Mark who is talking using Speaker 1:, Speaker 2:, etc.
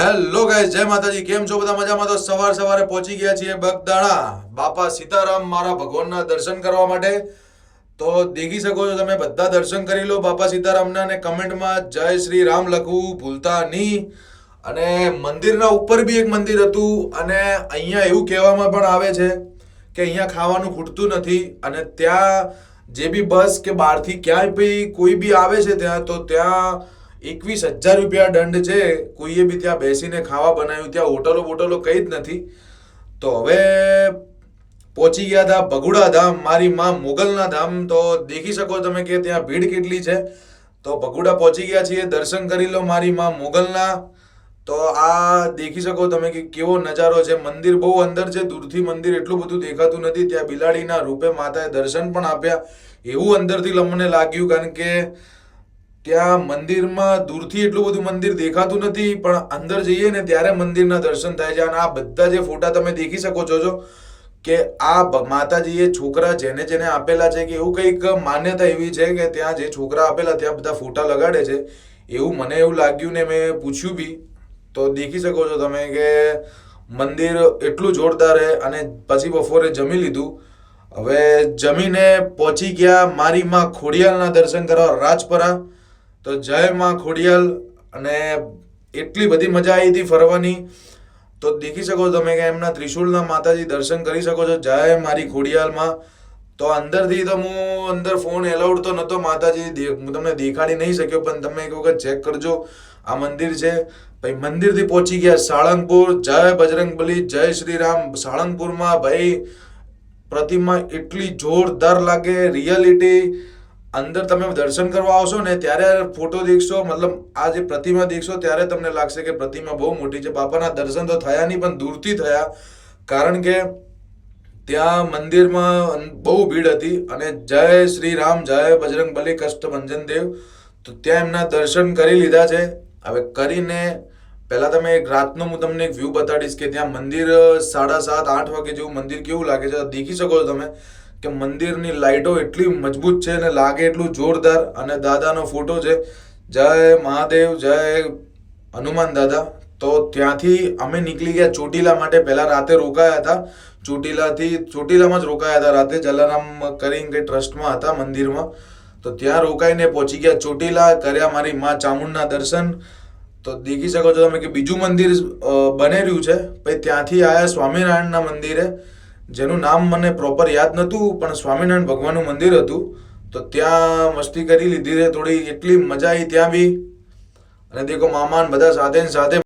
Speaker 1: Hello guys, જય માતાજી. કેમ છો બધા? મજામાં? તો સવારે પહોંચી ગયા છીએ બગદાણા બાપા સીતારામ મારા ભગવાનના દર્શન કરવા માટે. તો દેખી શકો છો તમે, બધા દર્શન કરી લો બાપા સીતારામના, અને કમેન્ટમાં જય શ્રી રામ લખવું ભૂલતા નહીં. અને મંદિરના ઉપર બી એક મંદિર હતું, અને અહીંયા એવું કહેવામાં પણ આવે છે કે અહીંયા ખાવાનું ખૂટતું નથી. અને ત્યાં જે બી બસ કે બહારથી ક્યાંય બી કોઈ બી આવે છે ત્યાં, તો ત્યાં 21,000 રૂપિયા દંડ છે. કોઈએ બી ત્યાં બેસીને ખાવા બનાવ્યું, ત્યાં હોટલો કંઈ જ નથી. તો હવે પહોંચી ગયા હતા ભગુડા ધામ, મારી માં મોગલના ધામ. તો દેખી શકો તમે કે ત્યાં ભીડ કેટલી છે. તો ભગુડા પહોંચી ગયા છીએ, દર્શન કરી લો મારી માં મોગલના. તો આ દેખી શકો તમે કે કેવો નજારો છે. મંદિર બહુ અંદર છે, દૂરથી મંદિર એટલું બધું દેખાતું નથી. ત્યાં બિલાડીના રૂપે માતાએ દર્શન પણ આપ્યા એવું અંદરથી અમને લાગ્યું, કારણ કે ત્યાં મંદિરમાં દૂરથી એટલું બધું મંદિર દેખાતું નથી, પણ અંદર જઈએ ને ત્યારે મંદિરના દર્શન થાય છે. અને આ બધા જે ફોટા તમે દેખી શકો છો કે આ માતાજીએ છોકરા જેને જેને આપેલા છે, કે એવું કંઈક માન્યતા એવી છે કે ત્યાં જે છોકરા આપેલા ત્યાં બધા ફોટા લગાડે છે, એવું મને એવું લાગ્યું ને મેં પૂછ્યું બી. તો દેખી શકો છો તમે કે મંદિર એટલું જોરદાર છે. અને પછી બપોરે જમી લીધું. હવે જમીને પહોંચી ગયા મારી માં ખોડિયાલના દર્શન કરવા રાજપરા. તો જય માં ખોડિયાલ. અને એટલી બધી મજા આવી હતી ફરવાની. તો દેખી શકો તમે કે એમના ત્રિશુલના માતાજી દર્શન કરી શકો છો. જય મારી ખોડિયાલમાં. તો અંદરથી તો હું અંદર ફોન એલાઉડ તો નહોતો, માતાજી હું તમને દેખાડી નહીં શક્યો, પણ તમે એક વખત ચેક કરજો. આ મંદિર છે. ભાઈ મંદિરથી પહોંચી ગયા સાળંગપુર. જય બજરંગબલી, જય શ્રી રામ. સાળંગપુરમાં ભાઈ પ્રતિમા એટલી જોરદાર લાગે, રિયાલિટી. અંદર તમે દર્શન કરવા આવશો ને ત્યારે ફોટો દેખશો, મતલબ આ જે પ્રતિમા દેખશો ત્યારે તમને લાગશે કે પ્રતિમા બહુ મોટી છે. બાપાના દર્શન તો થયા નહીં, પણ દૂરથી થયા, કારણ કે ત્યાં મંદિરમાં બહુ ભીડ હતી. અને જય શ્રી રામ, જય બજરંગબલી, કષ્ટભંજન દેવ. તો ત્યાં એમના દર્શન કરી લીધા છે. હવે કરીને પહેલાં તમે એક રાતનો હું તમને એક વ્યૂ બતાડીશ કે ત્યાં મંદિર 7:30-8 વાગે જેવું મંદિર કેવું લાગે છે. દેખી શકો છો તમે કે મંદિરની લાઇટો એટલી મજબૂત છે અને લાગે એટલું જોરદાર. અને દાદાનો ફોટો છે. જય મહાદેવ, જય હનુમાન દાદા. તો ત્યાંથી અમે નીકળી ગયા ચોટીલા માટે. પહેલાં રાતે રોકાયા હતા ચોટીલામાં જ રોકાયા હતા રાતે. જલારામ કરીને કંઈ ટ્રસ્ટમાં હતા મંદિરમાં. તો ત્યાં રોકાઈને પહોંચી ગયા ચોટીલા. કર્યા મારી માં ચામુંડના દર્શન. તો દેખી શકો છો તમે કે બીજું મંદિર બની રહ્યું છે. પછી ત્યાંથી આવ્યા સ્વામિનારાયણના મંદિરે, જેનું નામ મને પ્રોપર યાદ નહોતું, પણ સ્વામિનારાયણ ભગવાનનું મંદિર હતું. તો ત્યાં મસ્તી કરી લીધી છે થોડી, એટલી મજા આવી ત્યાં બી. અને દેખો મામાન બધા સાથે ને સાથે